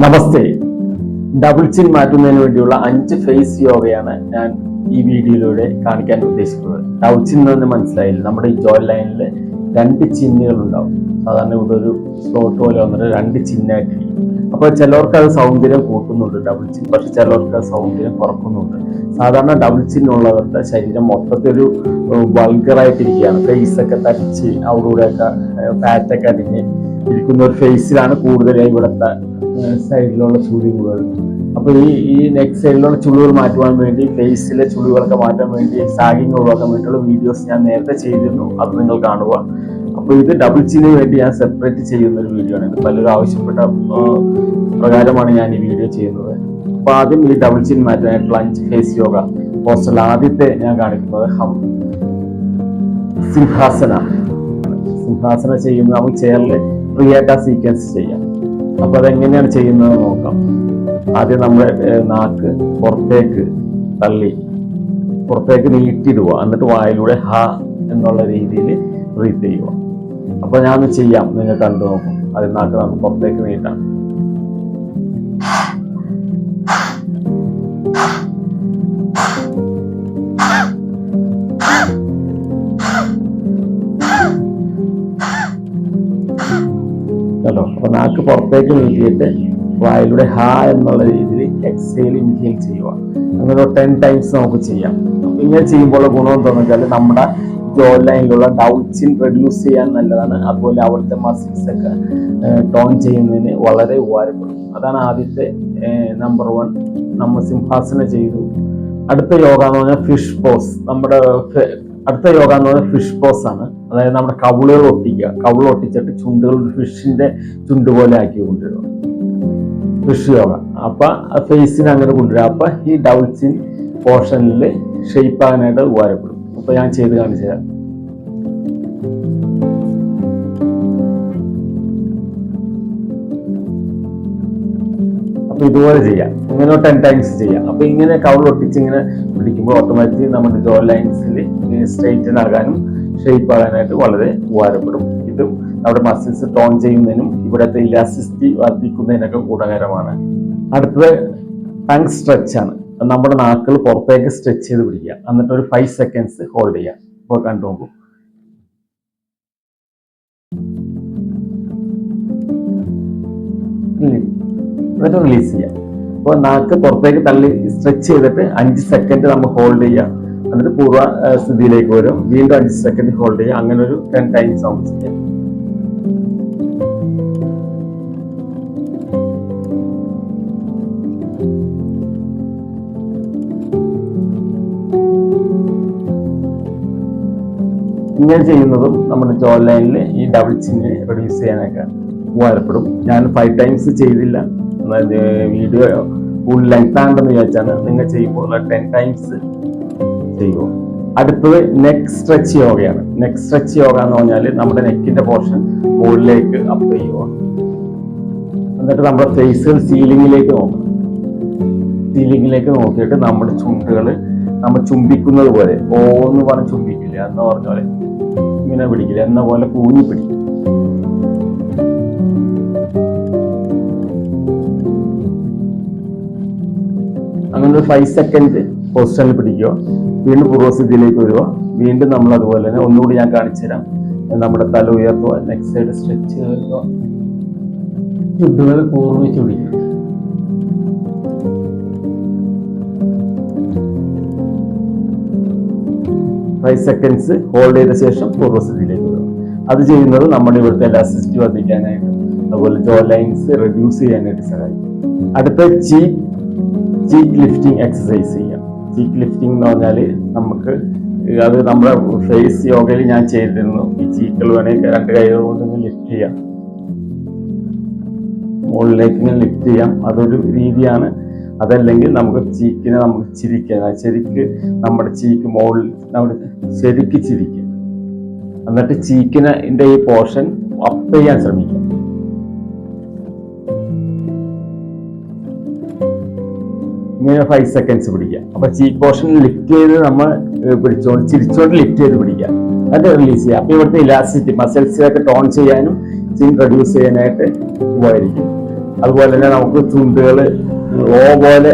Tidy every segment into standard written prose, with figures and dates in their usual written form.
നമസ്തേ. Double chin മാറ്റുന്നതിന് വേണ്ടിയുള്ള 5 face യോഗയാണ് ഞാൻ ഈ വീഡിയോയിലൂടെ കാണിക്കാൻ ഉദ്ദേശിക്കുന്നത്. ഡബിൾ ചിൻ എന്ന് മനസ്സിലായില്ല, നമ്മുടെ ഈ ജോ ലൈനിൽ 2 ചിഹ്നുകൾ ഉണ്ടാവും. സാധാരണ ഇവിടെ ഒരു സ്ലോട്ട് പോലെ വന്നിട്ട് 2 ചിഹ്നായിട്ടിരിക്കും. അപ്പോൾ ചിലർക്ക് അത് സൗന്ദര്യം കൂട്ടുന്നുണ്ട് ഡബിൾ ചിൻ, പക്ഷെ ചിലർക്ക് അത് സൗന്ദര്യം കുറക്കുന്നുണ്ട്. സാധാരണ ഡബിൾ ചിൻ ഉള്ളവരുടെ ശരീരം മൊത്തത്തിലൊരു വൾഗറായിട്ടിരിക്കുകയാണ്. ഫേസ് ഒക്കെ തടിച്ച് അവിടെയൊക്കെ ഫാറ്റൊക്കെ അടിഞ്ഞ് ഇരിക്കുന്ന ഒരു ഫേസിലാണ് കൂടുതലായി ഇവിടുത്തെ സൈഡിലുള്ള ചുളിവുകൾ. അപ്പൊ ഈ നെക്ക് സൈഡിലുള്ള ചുളിവുകൾ മാറ്റുവാൻ വേണ്ടി, ഫേസിലെ ചുളിവുകളൊക്കെ മാറ്റാൻ വേണ്ടി, സാഗിങ് ഒഴിവാക്കാൻ വേണ്ടിയുള്ള വീഡിയോസ് ഞാൻ നേരത്തെ ചെയ്തിരുന്നു, അത് നിങ്ങൾ കാണുക. അപ്പൊ ഇത് ഡബിൾ ചിന് വേണ്ടി ഞാൻ സെപ്പറേറ്റ് ചെയ്യുന്ന ഒരു വീഡിയോ ആണ്. ഇത് പലരും ആവശ്യപ്പെട്ട പ്രകാരമാണ് ഞാൻ ഈ വീഡിയോ ചെയ്യുന്നത്. അപ്പൊ ആദ്യം ഈ ഡബിൾ ചിൻ മാറ്റാനായിട്ടുള്ള 5 ഫേസ് യോഗ പോസ്റ്ററിൽ ആദ്യത്തെ ഞാൻ കാണിക്കുന്നത് സിംഹാസന. സിംഹാസന ചെയ്യുന്നത് നമുക്ക് ചെയറിൽ ഫ്രീ ആയിട്ട് ആ സീക്വൻസ് ചെയ്യാം. അപ്പൊ അതെങ്ങനെയാണ് ചെയ്യുന്നത് നോക്കാം. ആദ്യം നമ്മുടെ നാക്ക് പുറത്തേക്ക് തള്ളി പുറത്തേക്ക് നീട്ടിയിടുക, എന്നിട്ട് വായിലൂടെ ഹ എന്നുള്ള രീതിയിൽ ബ്രീത്ത് ചെയ്യുക. അപ്പൊ ഞാൻ ചെയ്യാം, നിങ്ങൾ കണ്ടു നോക്കും. ആദ്യം നാക്ക് നമുക്ക് പുറത്തേക്ക് നീട്ടാം. കേട്ടോ? അപ്പൊ നാക്ക് പുറത്തേക്ക് നീട്ടിയിട്ട് വായിലൂടെ ഹ എന്നുള്ള രീതിയിൽ എക്സേൽ ഇൻഹേൽ ചെയ്യുക. അങ്ങനെ 10 ടൈംസ് നമുക്ക് ചെയ്യാം. അപ്പൊ ഇങ്ങനെ ചെയ്യുമ്പോൾ ഗുണം എന്താണെന്ന് വെച്ചാൽ നമ്മുടെ ജോ ലൈനിലുള്ള ഡൗൺ ചിൻ റെഡ്യൂസ് ചെയ്യാൻ നല്ലതാണ്. അതുപോലെ അവിടുത്തെ മസിൽസ് ഒക്കെ ടോൺ ചെയ്യുന്നതിന് വളരെ ഉപകാരപ്പെടും. അതാണ് ആദ്യത്തെ നമ്പർ 1. നമ്മൾ സിംഹാസന ചെയ്തു. അടുത്ത യോഗ എന്ന് പറഞ്ഞാൽ ഫിഷ് പോസ്. അടുത്ത യോഗ എന്ന് പറഞ്ഞാൽ ഫിഷ് പോസ് ആണ്. അതായത് നമ്മുടെ കവിളുകൾ ഒട്ടിക്കുക. കവിൾ ഒട്ടിച്ചിട്ട് ചുണ്ടുകൾ ഫിഷിന്റെ ചുണ്ട് പോലെ ആക്കി കൊണ്ടുവരിക. ഫിഷ് യോഗ. അപ്പൊ ഫേസിന് അങ്ങനെ കൊണ്ടുവരിക. അപ്പൊ ഈ ഡബിൾ ചിൻ പോർഷനിൽ ഷേപ്പ് ആകാനായിട്ട് ഉപകാരപ്പെടും. അപ്പൊ ഞാൻ ചെയ്ത് കാണിച്ചു തരാം. അപ്പൊ ഇതുപോലെ ചെയ്യാം. ഇങ്ങനെ 10 ടൈംസ് ചെയ്യാം. അപ്പൊ ഇങ്ങനെ കവിൾ ഒട്ടിച്ച് ഇങ്ങനെ പിടിക്കുമ്പോൾ ഓട്ടോമാറ്റിക്കലി നമ്മുടെ ജോ ലൈൻസിൽ സ്ട്രെയിറ്റൻ ആകാനും ഷേപ്പ് ആകാനായിട്ട് വളരെ ഉപകാരപ്പെടും. ഇതും നമ്മുടെ മസിൽസ് ടോൺ ചെയ്യുന്നതിനും ഇവിടുത്തെ ഇലാസ്റ്റിസിറ്റി വർദ്ധിക്കുന്നതിനൊക്കെ ഗുണകരമാണ്. അടുത്തത് ടങ് സ്ട്രെച്ച് ആണ്. നമ്മുടെ നാക്കുകൾ പുറത്തേക്ക് സ്ട്രെച്ച് ചെയ്ത് പിടിക്കുക, എന്നിട്ട് ഒരു 5 സെക്കൻഡ്സ് ഹോൾഡ് ചെയ്യുക. ഇപ്പോൾ കണ്ടു നോക്കൂ. എന്നിട്ട് റിലീസ് ചെയ്യാം. അപ്പോൾ നാക്ക് പുറത്തേക്ക് തള്ളി സ്ട്രെച്ച് ചെയ്തിട്ട് 5 സെക്കൻഡ് നമ്മൾ ഹോൾഡ് ചെയ്യുക, എന്നിട്ട് പൂർവ്വ സ്ഥിതിയിലേക്ക് വരും. വീണ്ടും 5 സെക്കൻഡ് ഹോൾഡ് ചെയ്യുക. അങ്ങനെ ഒരു 10 ടൈംസ് നമുക്ക് ചെയ്യാം. ഇങ്ങനെ ചെയ്യുന്നതും നമ്മുടെ ജോ ലൈനിൽ ഈ ഡബിൾ ചിന്നെ റെഡ്യൂസ് ചെയ്യാനൊക്കെ ഉപകാരപ്പെടും. ഞാൻ 5 ടൈംസ് ചെയ്തില്ല, വീഡിയോ ഫുൾ ലെങ്ത് ആണെന്ന് വിചാരിച്ചാണ്. നിങ്ങൾ ചെയ്യുമ്പോൾ 10 ടൈംസ് ചെയ്യുക. അടുത്തത് നെക്ക് സ്ട്രെച്ച് യോഗയാണ്. നെക്ക് സ്ട്രെച്ച് യോഗ എന്ന് പറഞ്ഞാൽ നമ്മുടെ നെക്കിന്റെ പോർഷൻ മുകളിലേക്ക് അപ്പ് ചെയ്യുക. എന്നിട്ട് നമ്മുടെ ഫേസുകൾ സീലിംഗിലേക്ക് നോക്കണം. സീലിംഗിലേക്ക് നോക്കിയിട്ട് നമ്മുടെ ചുണ്ടുകൾ നമ്മൾ ചുംബിക്കുന്നത് പോലെ ഓന്ന് പറഞ്ഞ് ചുംബിക്കില്ല എന്ന് പറഞ്ഞ പോലെ ഇങ്ങനെ പിടിക്കില്ല, എന്ന പോലെ കൂഞ്ഞി പിടിക്കും. അങ്ങനെ ഒരു 5 സെക്കൻഡ് പൊസിഷനിൽ പിടിക്കുക. വീണ്ടും പൂർവ്വസ്ഥിതിയിലേക്ക് വരിക. വീണ്ടും നമ്മൾ അതുപോലെ തന്നെ ഒന്നുകൂടി ഞാൻ കാണിച്ചു തരാം. നമ്മുടെ തല ഉയർത്തുക, നെക്സ്റ്റ് സൈഡ് സ്ട്രെച്ച് ചെയ്യുക, ചുണ്ടുകൾ പൂർവ്വിച്ച് പിടിക്കുക. ഫൈവ് സെക്കൻഡ്സ് ഹോൾഡ് ചെയ്ത ശേഷം പൂർവ്വസ്ഥിതിയിലേക്ക് വരിക. അത് ചെയ്യുന്നത് നമ്മുടെ ഇവിടുത്തെ എലാസ്റ്റിസിറ്റി വർദ്ധിക്കാനായിട്ട്, അതുപോലെ ജോ ലൈൻസ് റെഡ്യൂസ് ചെയ്യാനായിട്ട് സഹായിക്കും. അടുത്ത ചീക്ക് ലിഫ്റ്റിംഗ് എക്സസൈസ് ചെയ്യാം. ചീക്ക് ലിഫ്റ്റിംഗ് എന്ന് പറഞ്ഞാൽ നമുക്ക് അത് നമ്മുടെ ഫേസ് യോഗയിൽ ഞാൻ ചെയ്തിരുന്നു. ഈ ചീക്കുകൾ വേണമെങ്കിൽ 2 കൈകൾ കൊണ്ട് ലിഫ്റ്റ് ചെയ്യാം, മുകളിലേക്ക് ഇങ്ങനെ ലിഫ്റ്റ് ചെയ്യാം. അതൊരു രീതിയാണ്. അതല്ലെങ്കിൽ നമുക്ക് ചീക്കിനെ നമുക്ക് ചിരിക്കാം. ശരിക്ക് നമ്മുടെ ചീക്ക് മുകളിൽ നമ്മുടെ ശരിക്ക് ചിരിക്കുക, എന്നിട്ട് ചീക്കിന്റെ ഈ പോർഷൻ അപ്പ് ചെയ്യാൻ ശ്രമിക്കാം. ഇങ്ങനെ 5 സെക്കൻഡ്സ് പിടിക്കുക. അപ്പൊ ചീക്ക് പോർഷൻ ലിഫ്റ്റ് ചെയ്ത് നമ്മൾ ചിരിച്ചോണ്ട് ലിഫ്റ്റ് ചെയ്ത് പിടിക്കുക, അത് റിലീസ് ചെയ്യുക. അപ്പൊ ഇവിടുത്തെ ഇലാസ്റ്റിസിറ്റി മസിൽസിലൊക്കെ ടോൺ ചെയ്യാനും ചിൻ റെഡ്യൂസ് ചെയ്യാനായിട്ട് ഉപകരിക്കും. അതുപോലെ തന്നെ നമുക്ക് ചുണ്ടുകൾ ഓ പോലെ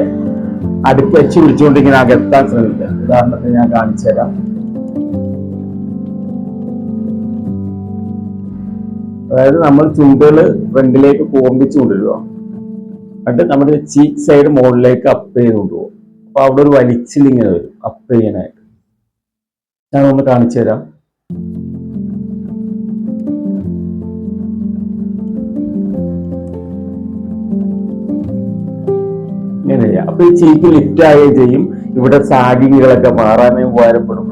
അടുക്കി വെച്ച് പിടിച്ചുകൊണ്ട് ഇങ്ങനെ അകത്താൻ ശ്രമിക്കുക. ഉദാഹരണത്തിന് ഞാൻ കാണിച്ചു തരാം. അതായത് നമ്മൾ ചുണ്ടുകൾ ഫ്രണ്ടിലേക്ക് കോമ്പിച്ച് കൊണ്ടുവരിക, എന്നിട്ട് നമ്മുടെ ചീക്ക് സൈഡ് മുകളിലേക്ക് അപ്പ് ചെയ്ത് കൊണ്ടുപോകും. അപ്പൊ അവിടെ ഒരു വലിച്ചിലിങ്ങനെ വരും അപ്പ് ചെയ്യാനായിട്ട്. ഞാൻ ഒന്ന് കാണിച്ചു തരാം. ഇങ്ങനെ ചെയ്യാം. അപ്പൊ ഈ ചീക്ക് ലിഫ്റ്റ് ആവുകയും ചെയ്യും. ഇവിടെ സാഗിങ്ങുകളൊക്കെ മാറാനേ ഉപകാരപ്പെടും.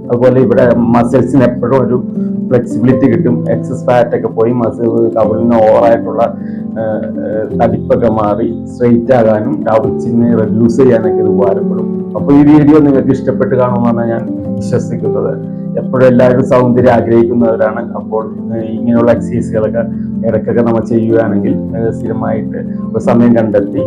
അതുപോലെ ഇവിടെ മസിൽസിന് എപ്പോഴും ഒരു ഫ്ലെക്സിബിലിറ്റി കിട്ടും. എക്സസ് ഫാറ്റ് ഒക്കെ പോയി മസിൽ കവിളിന് ഓവറായിട്ടുള്ള തടിപ്പൊക്കെ മാറി സ്ട്രെയിറ്റ് ആകാനും ഡബിൾ ചിന്ന് റെഡ്യൂസ് ചെയ്യാനൊക്കെ ഇത് ഉപകാരപ്പെടും. അപ്പോൾ ഈ വീഡിയോ നിങ്ങൾക്ക് ഇഷ്ടപ്പെട്ട് കാണുമെന്നാണ് ഞാൻ വിശ്വസിക്കുന്നത്. എപ്പോഴും എല്ലാവരും സൗന്ദര്യം ആഗ്രഹിക്കുന്നവരാണ്. അപ്പോൾ ഇങ്ങനെയുള്ള എക്സസൈസുകളൊക്കെ ഇടയ്ക്കൊക്കെ നമ്മൾ ചെയ്യുകയാണെങ്കിൽ സ്ഥിരമായിട്ട് ഒരു സമയം കണ്ടെത്തി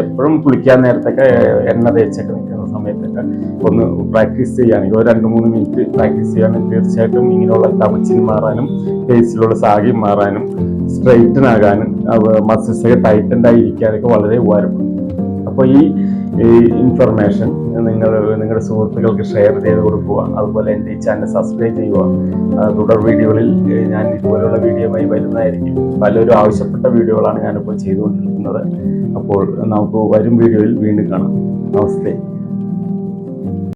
എപ്പോഴും കുളിക്കാൻ നേരത്തൊക്കെ എണ്ണ തേച്ചൊക്കെ നിൽക്കുന്ന സമയത്തൊക്കെ ഒന്ന് പ്രാക്ടീസ് ചെയ്യുകയാണെങ്കിൽ ഒരു 2-3 മിനിറ്റ് പ്രാക്ടീസ് ചെയ്യുകയാണെങ്കിൽ തീർച്ചയായിട്ടും ഇങ്ങനെയുള്ള തവിച്ചിൽ മാറാനും ഫേസിലുള്ള സാഗ്യം മാറാനും സ്ട്രെയിറ്റൻ ആകാനും മസിൽസൊക്കെ ടൈറ്റൻഡ് ആയിരിക്കാനൊക്കെ വളരെ ഉപകാരപ്പെടും. അപ്പോൾ ഈ ഇൻഫർമേഷൻ നിങ്ങളുടെ സുഹൃത്തുക്കൾക്ക് ഷെയർ ചെയ്ത് കൊടുക്കുക. അതുപോലെ എൻ്റെ ഈ ചാനൽ സബ്സ്ക്രൈബ് ചെയ്യുക. തുടർ വീഡിയോകളിൽ ഞാൻ ഇതുപോലുള്ള വീഡിയോയുമായി വരുന്നതായിരിക്കും. പലരും ആവശ്യപ്പെട്ട വീഡിയോകളാണ് ഞാനിപ്പോൾ ചെയ്തുകൊണ്ടിരിക്കുന്നത്. അപ്പോൾ നമുക്ക് വരും വീഡിയോയിൽ വീണ്ടും കാണാം. നമസ്തേ.